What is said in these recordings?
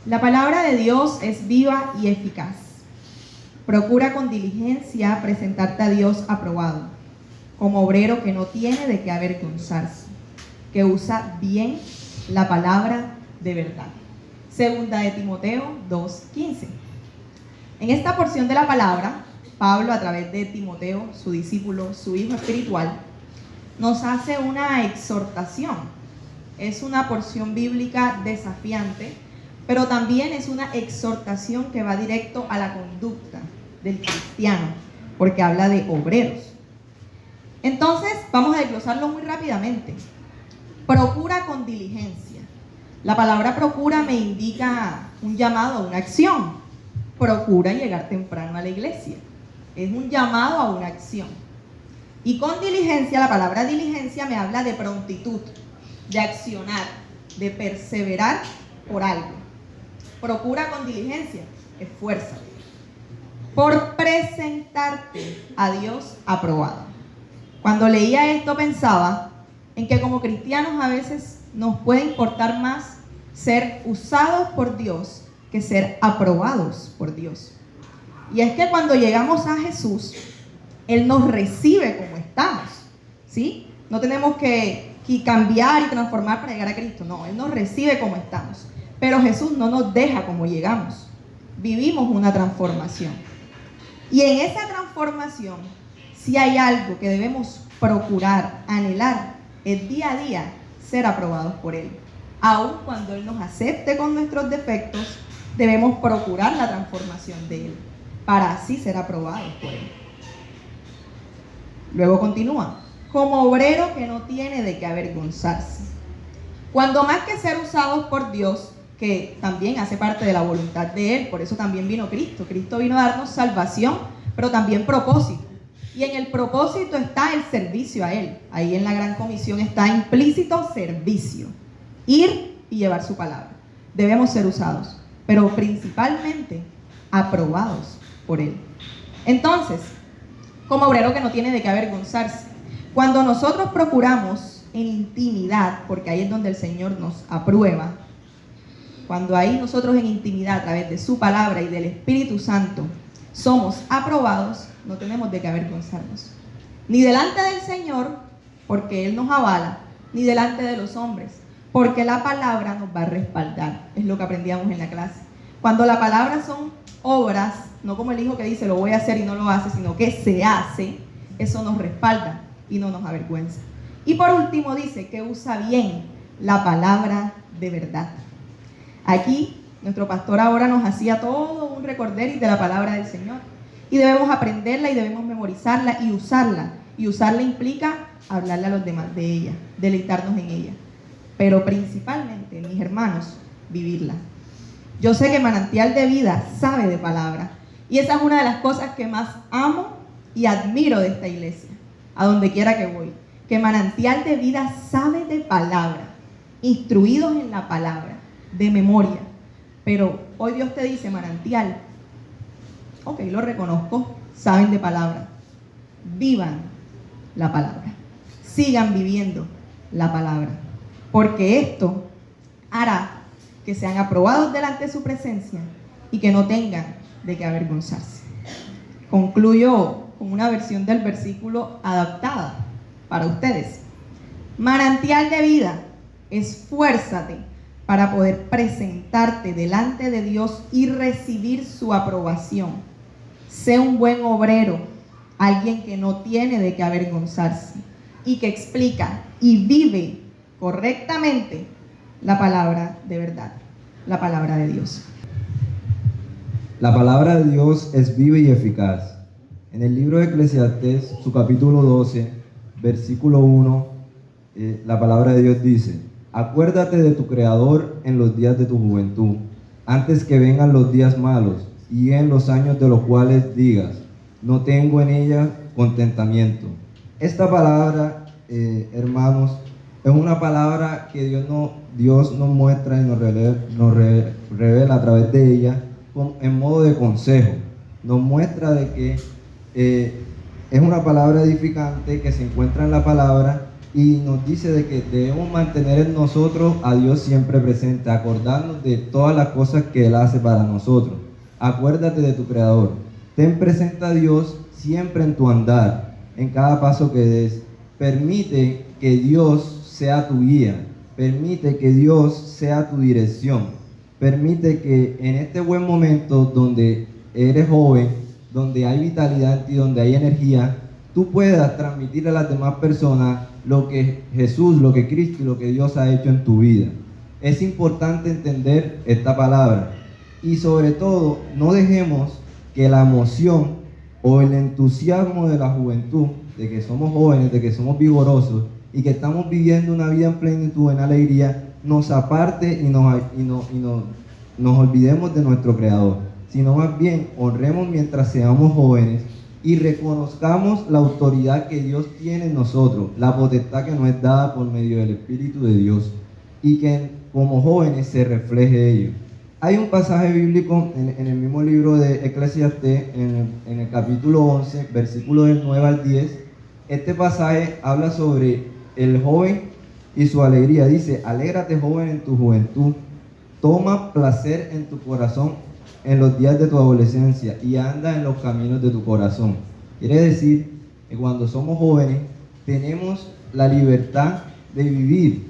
La palabra de Dios es viva y eficaz. Procura con diligencia presentarte a Dios aprobado, como obrero que no tiene de qué avergonzarse, que usa bien la palabra de verdad. Segunda de Timoteo 2:15. En esta porción de la palabra, Pablo, a través de Timoteo, su discípulo, su hijo espiritual, nos hace una exhortación. Es una porción bíblica desafiante, pero también es una exhortación que va directo a la conducta del cristiano, porque habla de obreros. Entonces, vamos a desglosarlo muy rápidamente. Procura con diligencia. La palabra procura me indica un llamado a una acción. Procura llegar temprano a la iglesia. Es un llamado a una acción. Y con diligencia, la palabra diligencia me habla de prontitud, de accionar, de perseverar por algo. Procura con diligencia, esfuérzate por presentarte a Dios aprobado. Cuando leía esto pensaba en que como cristianos a veces nos puede importar más ser usados por Dios que ser aprobados por Dios. Y es que cuando llegamos a Jesús, Él nos recibe como estamos, ¿sí? No tenemos que cambiar y transformar para llegar a Cristo, no, Él nos recibe como estamos. Pero Jesús no nos deja como llegamos, vivimos una transformación. Y en esa transformación, si hay algo que debemos procurar, anhelar, es día a día ser aprobados por Él. Aun cuando Él nos acepte con nuestros defectos, debemos procurar la transformación de Él, para así ser aprobados por Él. Luego continúa, como obrero que no tiene de qué avergonzarse. Cuando más que ser usados por Dios, que también hace parte de la voluntad de Él, por eso también vino Cristo. Cristo vino a darnos salvación, pero también propósito. Y en el propósito está el servicio a Él. Ahí en la Gran Comisión está implícito servicio. Ir y llevar su palabra. Debemos ser usados, pero principalmente aprobados por Él. Entonces, como obrero que no tiene de qué avergonzarse, cuando nosotros procuramos en intimidad, porque ahí es donde el Señor nos aprueba, cuando ahí nosotros en intimidad a través de su palabra y del Espíritu Santo somos aprobados, no tenemos de qué avergonzarnos. Ni delante del Señor, porque Él nos avala, ni delante de los hombres, porque la palabra nos va a respaldar. Es lo que aprendíamos en la clase. Cuando la palabra son obras, no como el hijo que dice lo voy a hacer y no lo hace, sino que se hace, eso nos respalda y no nos avergüenza. Y por último dice que usa bien la palabra de verdad. Aquí nuestro pastor ahora nos hacía todo un recorderis de la palabra del Señor y debemos aprenderla y debemos memorizarla y usarla. Y usarla implica hablarle a los demás de ella, deleitarnos en ella, pero principalmente, mis hermanos, vivirla. Yo sé que Manantial de Vida sabe de palabra y esa es una de las cosas que más amo y admiro de esta iglesia, a donde quiera que voy, que Manantial de Vida sabe de palabra, instruidos en la palabra, de memoria. Pero hoy Dios te dice, Manantial, ok, lo reconozco, saben de palabra, vivan la palabra, sigan viviendo la palabra, porque esto hará que sean aprobados delante de su presencia y que no tengan de qué avergonzarse. Concluyo con una versión del versículo adaptada para ustedes. Manantial de vida, esfuérzate para poder presentarte delante de Dios y recibir su aprobación. Sé un buen obrero, alguien que no tiene de qué avergonzarse y que explica y vive correctamente la palabra de verdad, la palabra de Dios. La palabra de Dios es viva y eficaz. En el libro de Eclesiastés, su capítulo 12, versículo 1, la palabra de Dios dice: acuérdate de tu Creador en los días de tu juventud, antes que vengan los días malos y en los años de los cuales digas, no tengo en ella contentamiento. Esta palabra, hermanos, es una palabra que Dios nos muestra y nos revela a través de ella en modo de consejo. Nos muestra de que es una palabra edificante que se encuentra en la palabra y nos dice de que debemos mantener en nosotros a Dios siempre presente, acordarnos de todas las cosas que Él hace para nosotros. Acuérdate de tu Creador. Ten presente a Dios siempre en tu andar, en cada paso que des. Permite que Dios sea tu guía. Permite que Dios sea tu dirección. Permite que en este buen momento donde eres joven, donde hay vitalidad en ti, donde hay energía, tú puedas transmitir a las demás personas lo que Jesús, lo que Cristo y lo que Dios ha hecho en tu vida. Es importante entender esta palabra y sobre todo no dejemos que la emoción o el entusiasmo de la juventud, de que somos jóvenes, de que somos vigorosos y que estamos viviendo una vida en plenitud, en alegría, nos aparte y nos olvidemos de nuestro Creador, sino más bien honremos mientras seamos jóvenes y reconozcamos la autoridad que Dios tiene en nosotros, la potestad que nos es dada por medio del Espíritu de Dios, y que como jóvenes se refleje ello. Hay un pasaje bíblico en el mismo libro de Eclesiastés, en el capítulo 11, versículo del 9 al 10. Este pasaje habla sobre el joven y su alegría. Dice: alégrate, joven, en tu juventud, toma placer en tu corazón en los días de tu adolescencia y anda en los caminos de tu corazón. Quiere decir que cuando somos jóvenes tenemos la libertad de vivir,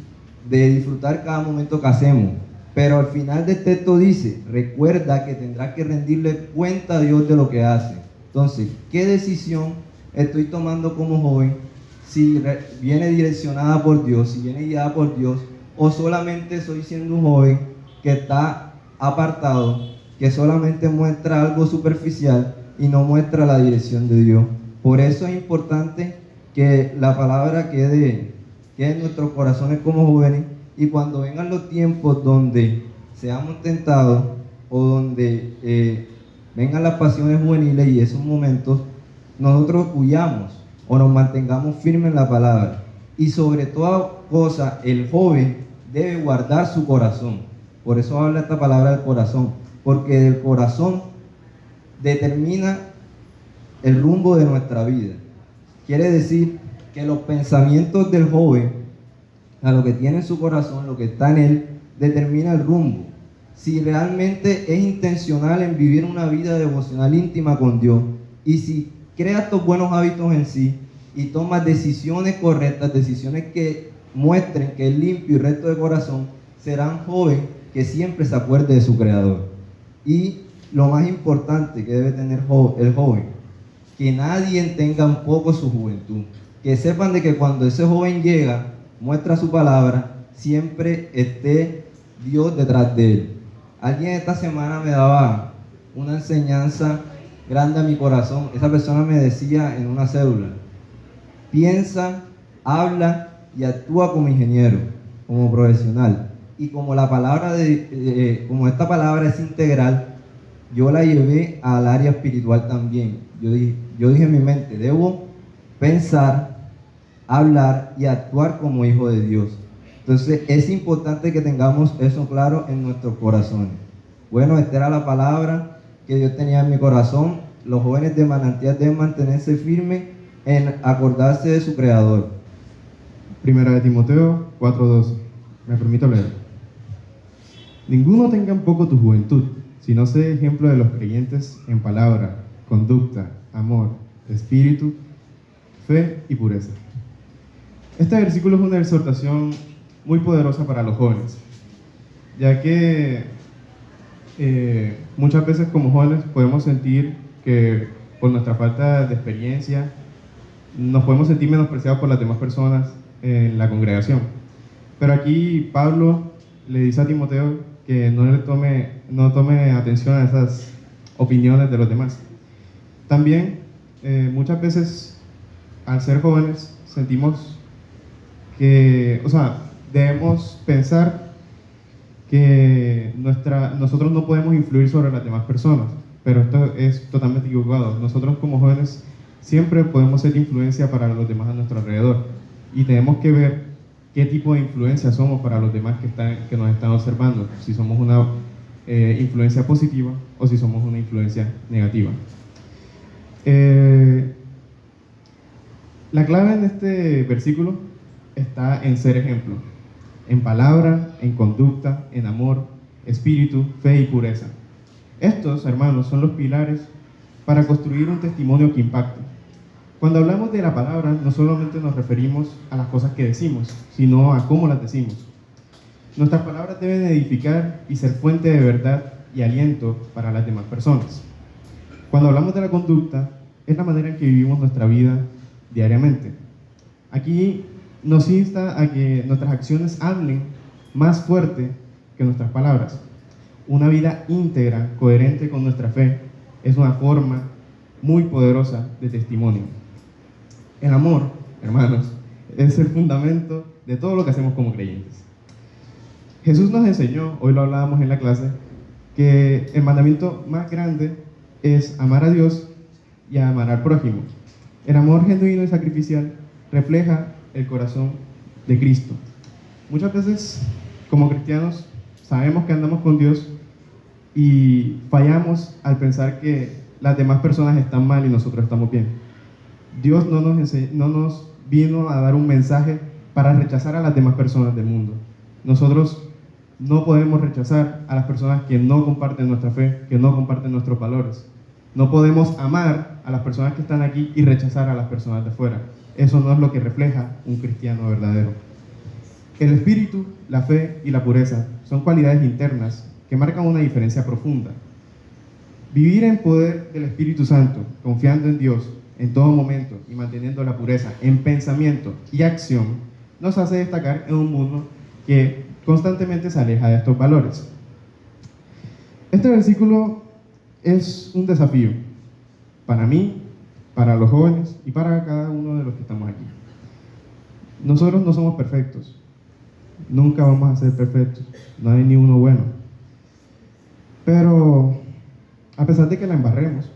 de disfrutar cada momento que hacemos, pero al final del texto dice: recuerda que tendrás que rendirle cuenta a Dios de lo que haces. Entonces, ¿qué decisión estoy tomando como joven? Si viene direccionada por Dios, si viene guiada por Dios, o solamente soy siendo un joven que está apartado, que solamente muestra algo superficial y no muestra la dirección de Dios. Por eso es importante que la palabra quede en nuestros corazones como jóvenes, y cuando vengan los tiempos donde seamos tentados o donde vengan las pasiones juveniles y esos momentos, nosotros huyamos o nos mantengamos firmes en la palabra. Y sobre toda cosa, el joven debe guardar su corazón. Por eso habla esta palabra del corazón, porque del corazón determina el rumbo de nuestra vida. Quiere decir que los pensamientos del joven, a lo que tiene en su corazón, lo que está en él, determina el rumbo. Si realmente es intencional en vivir una vida devocional íntima con Dios, y si crea estos buenos hábitos en sí y toma decisiones correctas, decisiones que muestren que es limpio y recto de corazón, será un joven que siempre se acuerde de su Creador. Y lo más importante que debe tener el joven, que nadie tenga un poco su juventud, que sepan de que cuando ese joven llega, muestra su palabra, siempre esté Dios detrás de él. Alguien esta semana me daba una enseñanza grande a mi corazón. Esa persona me decía en una célula: piensa, habla y actúa como ingeniero, como profesional. Y como la palabra como esta palabra es integral, yo la llevé al área espiritual también. Yo dije en mi mente: debo pensar, hablar y actuar como hijo de Dios. Entonces es importante que tengamos eso claro en nuestros corazones. Bueno, esta era la palabra que Dios tenía en mi corazón. Los jóvenes de Manantial deben mantenerse firmes en acordarse de su Creador. Primera de Timoteo 4:12. Me permito leer. Ninguno tenga en poco tu juventud, sino sé ejemplo de los creyentes en palabra, conducta, amor, espíritu, fe y pureza. Este versículo es una exhortación muy poderosa para los jóvenes, ya que muchas veces como jóvenes podemos sentir que por nuestra falta de experiencia nos podemos sentir menospreciados por las demás personas en la congregación. Pero aquí Pablo le dice a Timoteo que no tome atención a esas opiniones de los demás. También muchas veces al ser jóvenes sentimos que, debemos pensar que nosotros no podemos influir sobre las demás personas, pero esto es totalmente equivocado. Nosotros como jóvenes siempre podemos ser influencia para los demás a nuestro alrededor, y tenemos que ver qué tipo de influencia somos para los demás que nos están observando, si somos una influencia positiva o si somos una influencia negativa. La clave en este versículo está en ser ejemplo, en palabra, en conducta, en amor, espíritu, fe y pureza. Estos, hermanos, son los pilares para construir un testimonio que impacte. Cuando hablamos de la palabra, no solamente nos referimos a las cosas que decimos, sino a cómo las decimos. Nuestras palabras deben edificar y ser fuente de verdad y aliento para las demás personas. Cuando hablamos de la conducta, es la manera en que vivimos nuestra vida diariamente. Aquí nos insta a que nuestras acciones hablen más fuerte que nuestras palabras. Una vida íntegra, coherente con nuestra fe, es una forma muy poderosa de testimonio. El amor, hermanos, es el fundamento de todo lo que hacemos como creyentes. Jesús nos enseñó, hoy lo hablábamos en la clase, que el mandamiento más grande es amar a Dios y amar al prójimo. El amor genuino y sacrificial refleja el corazón de Cristo. Muchas veces, como cristianos, sabemos que andamos con Dios y fallamos al pensar que las demás personas están mal y nosotros estamos bien. Dios no nos vino a dar un mensaje para rechazar a las demás personas del mundo. Nosotros no podemos rechazar a las personas que no comparten nuestra fe, que no comparten nuestros valores. No podemos amar a las personas que están aquí y rechazar a las personas de fuera. Eso no es lo que refleja un cristiano verdadero. El espíritu, la fe y la pureza son cualidades internas que marcan una diferencia profunda. Vivir en poder del Espíritu Santo, confiando en Dios en todo momento y manteniendo la pureza en pensamiento y acción, nos hace destacar en un mundo que constantemente se aleja de estos valores. Este versículo es un desafío para mí, para los jóvenes y para cada uno de los que estamos aquí. Nosotros no somos perfectos, nunca vamos a ser perfectos, no hay ni uno bueno. Pero a pesar de que la embarremos,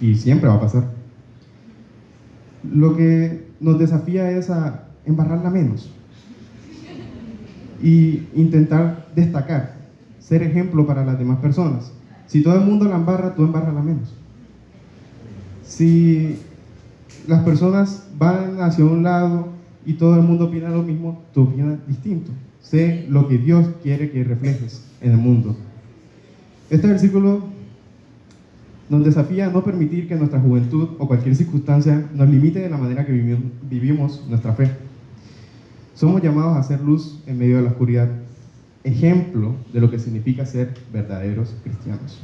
y siempre va a pasar, lo que nos desafía es a embarrarla menos y intentar destacar, ser ejemplo para las demás personas. Si todo el mundo la embarra, tú embárrala menos. Si las personas van hacia un lado y todo el mundo opina lo mismo, tú opinas distinto. Sé lo que Dios quiere que reflejes en el mundo. Este versículo nos desafía a no permitir que nuestra juventud o cualquier circunstancia nos limite de la manera que vivimos nuestra fe. Somos llamados a ser luz en medio de la oscuridad, ejemplo de lo que significa ser verdaderos cristianos.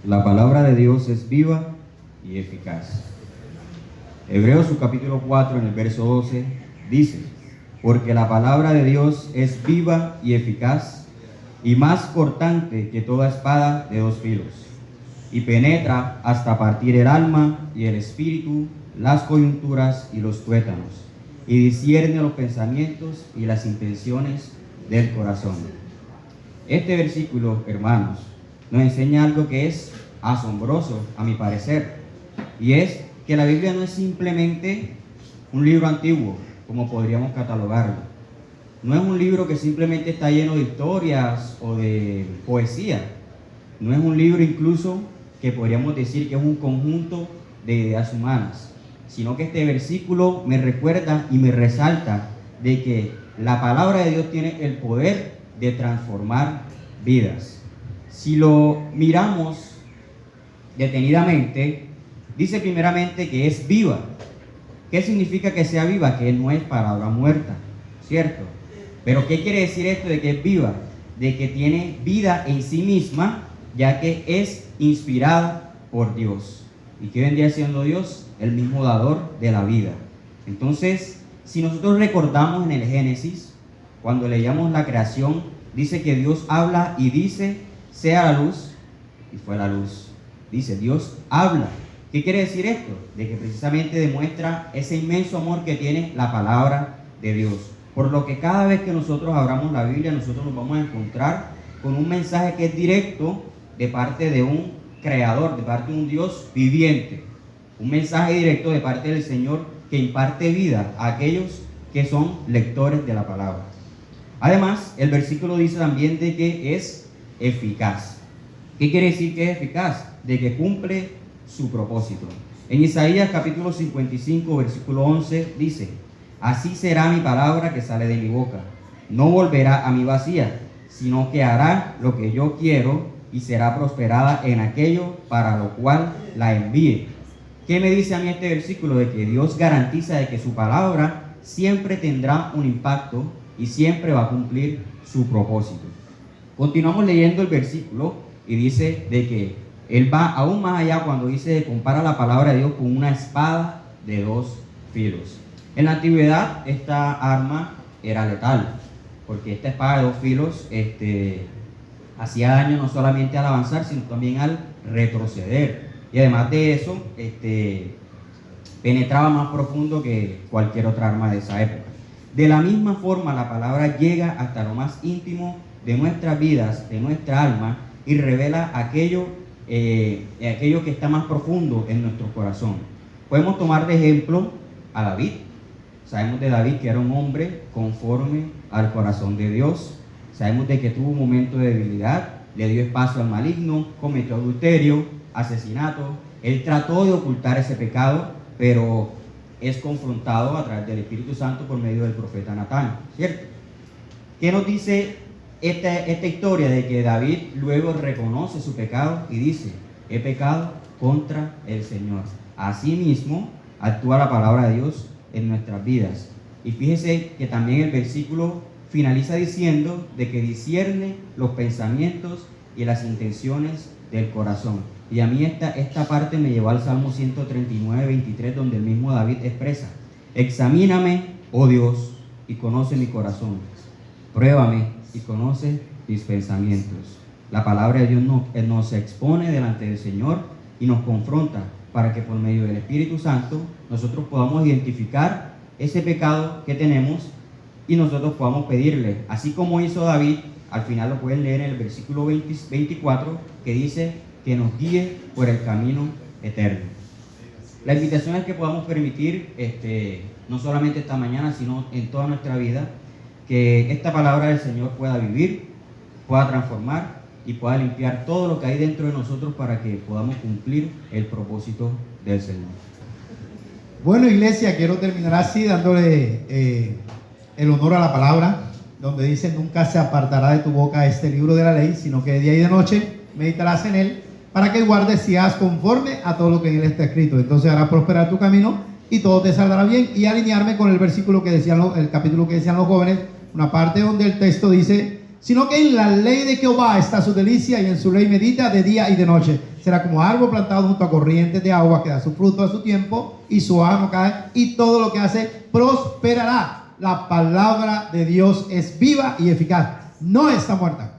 La palabra de Dios es viva y eficaz. Hebreos su capítulo 4 en el verso 12 dice: porque la palabra de Dios es viva y eficaz y más cortante que toda espada de dos filos, y penetra hasta partir el alma y el espíritu, las coyunturas y los tuétanos, y discierne los pensamientos y las intenciones del corazón. Este versículo, hermanos, nos enseña algo que es asombroso a mi parecer, y es que la Biblia no es simplemente un libro antiguo, como podríamos catalogarlo. No es un libro que simplemente está lleno de historias o de poesía. No es un libro incluso que podríamos decir que es un conjunto de ideas humanas, sino que este versículo me recuerda y me resalta de que la palabra de Dios tiene el poder de transformar vidas. Si lo miramos detenidamente, dice primeramente que es viva. ¿Qué significa que sea viva? Que no es palabra muerta, ¿cierto? Pero ¿qué quiere decir esto de que es viva? De que tiene vida en sí misma, ya que es inspirada por Dios. ¿Y qué vendría siendo Dios? El mismo dador de la vida. Entonces, si nosotros recordamos en el Génesis, cuando leíamos la creación, dice que Dios habla y dice, sea la luz, y fue la luz. Dice, Dios habla. ¿Qué quiere decir esto? De que precisamente demuestra ese inmenso amor que tiene la palabra de Dios. Por lo que cada vez que nosotros abramos la Biblia, nosotros nos vamos a encontrar con un mensaje que es directo de parte de un creador, de parte de un Dios viviente. Un mensaje directo de parte del Señor que imparte vida a aquellos que son lectores de la palabra. Además, el versículo dice también de que es eficaz. ¿Qué quiere decir que es eficaz? De que cumple su propósito. En Isaías capítulo 55, versículo 11 dice: Así será mi palabra que sale de mi boca. No volverá a mí vacía, sino que hará lo que yo quiero y será prosperada en aquello para lo cual la envíe. ¿Qué me dice a mí este versículo? De que Dios garantiza de que su palabra siempre tendrá un impacto y siempre va a cumplir su propósito. Continuamos leyendo el versículo y dice de que Él va aún más allá cuando dice, compara la palabra de Dios con una espada de dos filos. En la antigüedad esta arma era letal, porque esta espada de dos filos hacía daño no solamente al avanzar, sino también al retroceder. Y además de eso, penetraba más profundo que cualquier otra arma de esa época. De la misma forma, la palabra llega hasta lo más íntimo de nuestras vidas, de nuestra alma, y revela aquello que está más profundo en nuestro corazón. Podemos tomar de ejemplo a David. Sabemos de David que era un hombre conforme al corazón de Dios. Sabemos de que tuvo un momento de debilidad, le dio espacio al maligno, cometió adulterio, asesinato. Él trató de ocultar ese pecado, pero es confrontado a través del Espíritu Santo por medio del profeta Natán, ¿cierto? ¿Qué nos dice esta historia? De que David luego reconoce su pecado y dice, he pecado contra el Señor. Asimismo, actúa la palabra de Dios en nuestras vidas. Y fíjese que también el versículo finaliza diciendo de que discierne los pensamientos y las intenciones del corazón. Y a mí esta parte me llevó al Salmo 139, 23, donde el mismo David expresa, examíname, oh Dios, y conoce mi corazón. Pruébame y conoce mis pensamientos. La palabra de Dios nos expone delante del Señor y nos confronta para que por medio del Espíritu Santo nosotros podamos identificar ese pecado que tenemos y nosotros podamos pedirle, así como hizo David. Al final lo pueden leer en el versículo 24, que dice que nos guíe por el camino eterno. La invitación es que podamos permitir, no solamente esta mañana, sino en toda nuestra vida, que esta palabra del Señor pueda vivir, pueda transformar y pueda limpiar todo lo que hay dentro de nosotros para que podamos cumplir el propósito del Señor. Bueno, iglesia, quiero terminar así dándole el honor a la palabra, donde dice, nunca se apartará de tu boca este libro de la ley, sino que de día y de noche meditarás en él, para que guardes y hagas conforme a todo lo que en él está escrito. Entonces hará prosperar tu camino y todo te saldrá bien. Y alinearme con el versículo que decían, el capítulo que decían los jóvenes, una parte donde el texto dice, sino que en la ley de Jehová está su delicia y en su ley medita de día y de noche. Será como árbol plantado junto a corrientes de agua que da su fruto a su tiempo y su hoja no cae, y todo lo que hace prosperará. La palabra de Dios es viva y eficaz, no está muerta.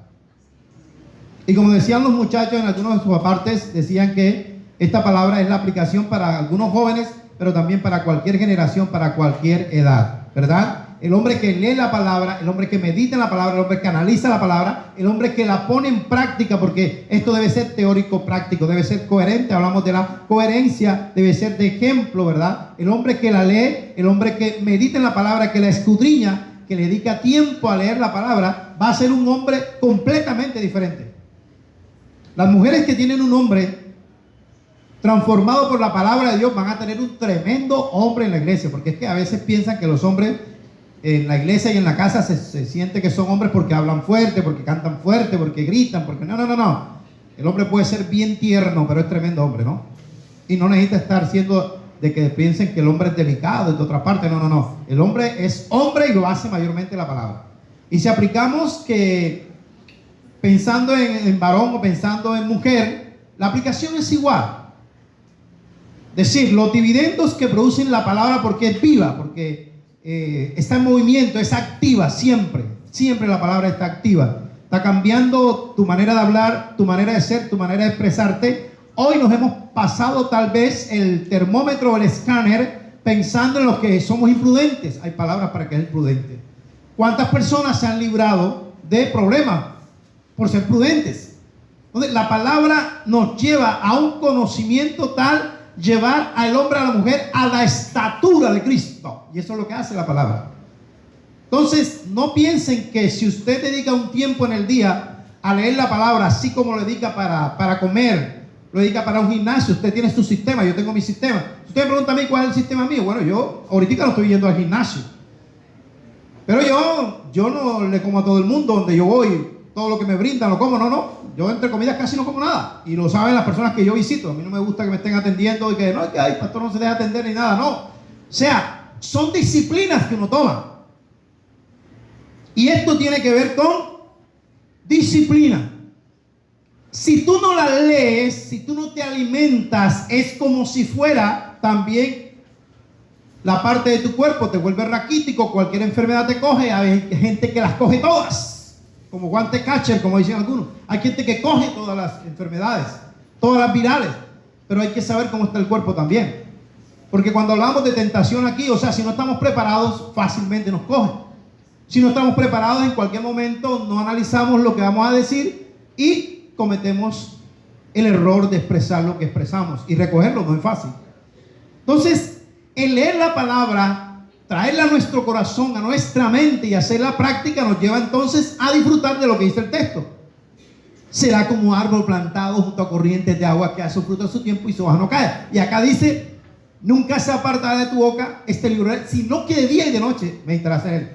Y como decían los muchachos en algunos de sus apartes, decían que esta palabra es la aplicación para algunos jóvenes, pero también para cualquier generación, para cualquier edad, ¿verdad? El hombre que lee la palabra, el hombre que medita en la palabra, el hombre que analiza la palabra, el hombre que la pone en práctica, porque esto debe ser teórico práctico, debe ser coherente. Hablamos de la coherencia, debe ser de ejemplo, ¿verdad? El hombre que la lee, el hombre que medita en la palabra, que la escudriña, que le dedica tiempo a leer la palabra, va a ser un hombre completamente diferente. Las mujeres que tienen un hombre transformado por la palabra de Dios van a tener un tremendo hombre en la iglesia, porque es que a veces piensan que los hombres en la iglesia y en la casa se siente que son hombres porque hablan fuerte, porque cantan fuerte, porque gritan, porque no. El hombre puede ser bien tierno, pero es tremendo hombre, ¿no? Y no necesita estar siendo de que piensen que el hombre es delicado de otra parte, no. El hombre es hombre y lo hace mayormente la palabra. Y si aplicamos que pensando en varón o pensando en mujer, la aplicación es igual. Decir, los dividendos que producen la palabra, porque es viva, porque está en movimiento, es activa siempre la palabra está activa, está cambiando tu manera de hablar, tu manera de ser, tu manera de expresarte. Hoy nos hemos pasado tal vez el termómetro o el escáner pensando en los que somos imprudentes. Hay palabras para que es imprudente. ¿Cuántas personas se han librado de problemas por ser prudentes? Entonces la palabra nos lleva a un conocimiento tal, llevar al hombre, a la mujer, a la estatura de Cristo. Y eso es lo que hace la palabra. Entonces, no piensen que si usted dedica un tiempo en el día a leer la palabra, así como lo dedica para comer, lo dedica para un gimnasio. Usted tiene su sistema, yo tengo mi sistema. Si usted me pregunta a mí cuál es el sistema mío, bueno, yo ahorita no estoy yendo al gimnasio. Pero yo no le como a todo el mundo donde yo voy, todo lo que me brindan lo como, no. Yo entre comidas casi no como nada. Y lo saben las personas que yo visito. A mí no me gusta que me estén atendiendo y que no, que ay, pastor no se deja atender ni nada, no. O sea, son disciplinas que uno toma. Y esto tiene que ver con disciplina. Si tú no la lees, si tú no te alimentas, es como si fuera también la parte de tu cuerpo, te vuelve raquítico, cualquier enfermedad te coge. Hay gente que las coge todas, como guante catcher, como dicen algunos. Hay gente que coge todas las enfermedades, todas las virales, pero hay que saber cómo está el cuerpo también. Porque cuando hablamos de tentación aquí, o sea, si no estamos preparados, fácilmente nos coge. Si no estamos preparados, en cualquier momento no analizamos lo que vamos a decir y cometemos el error de expresar lo que expresamos. Y recogerlo no es fácil. Entonces, el leer la palabra, traerla a nuestro corazón, a nuestra mente y hacer la práctica nos lleva entonces a disfrutar de lo que dice el texto. Será como árbol plantado junto a corrientes de agua que hace su fruto a su tiempo y su hoja no cae. Y acá dice, nunca se apartará de tu boca este libro, sino que de día y de noche meditarás en él,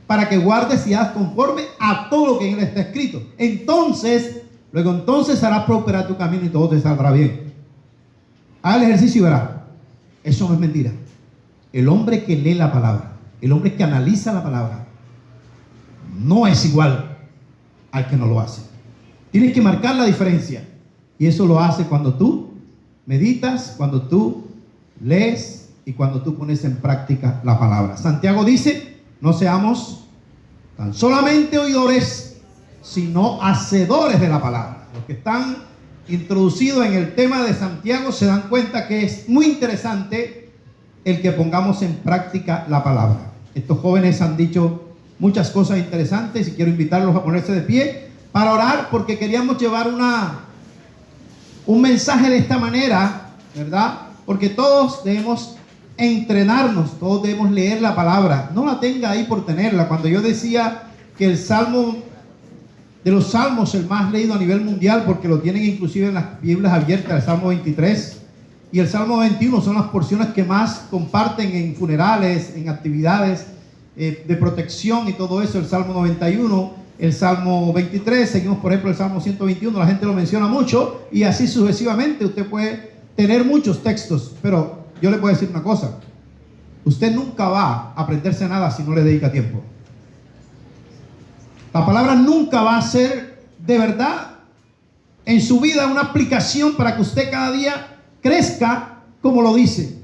para que guardes y hagas conforme a todo lo que en él está escrito. Luego entonces harás prosperar tu camino y todo te saldrá bien. Haga el ejercicio y verá. Eso no es mentira. El hombre que lee la palabra, el hombre que analiza la palabra, no es igual al que no lo hace. Tienes que marcar la diferencia. Y eso lo hace cuando tú meditas, cuando tú lees y cuando tú pones en práctica la palabra. Santiago dice, no seamos tan solamente oidores, sino hacedores de la palabra. Los que están introducidos en el tema de Santiago se dan cuenta que es muy interesante el que pongamos en práctica la palabra. Estos jóvenes han dicho muchas cosas interesantes y quiero invitarlos a ponerse de pie para orar, porque queríamos llevar un mensaje de esta manera, ¿verdad? Porque todos debemos entrenarnos, todos debemos leer la palabra. No la tenga ahí por tenerla. Cuando yo decía que el salmo de los salmos, el más leído a nivel mundial, porque lo tienen inclusive en las Biblias abiertas, el Salmo 23 y el Salmo 21 son las porciones que más comparten en funerales, en actividades de protección y todo eso. El Salmo 91, el Salmo 23, seguimos por ejemplo el Salmo 121, la gente lo menciona mucho y así sucesivamente. Usted puede tener muchos textos, pero yo le puedo decir una cosa: usted nunca va a aprenderse nada si no le dedica tiempo. La palabra nunca va a ser de verdad en su vida una aplicación para que usted cada día crezca como lo dice.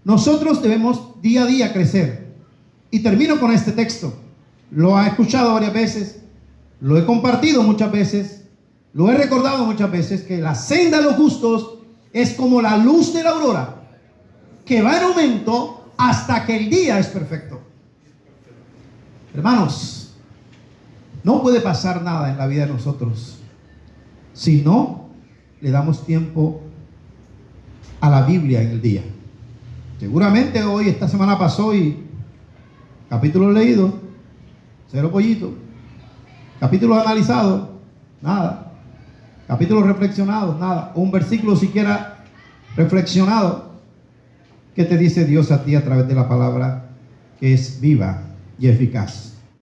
Nosotros debemos día a día crecer. Y termino con este texto. Lo he escuchado varias veces, lo he compartido muchas veces, lo he recordado muchas veces, que la senda de los justos es como la luz de la aurora, que va en aumento hasta que el día es perfecto. Hermanos, no puede pasar nada en la vida de nosotros si no le damos tiempo a la Biblia en el día. Seguramente hoy, esta semana pasó y capítulos leídos, cero pollito. Capítulos analizados, nada. Capítulos reflexionados, nada. Un versículo siquiera reflexionado. ¿Qué te dice Dios a ti a través de la palabra que es viva y eficaz?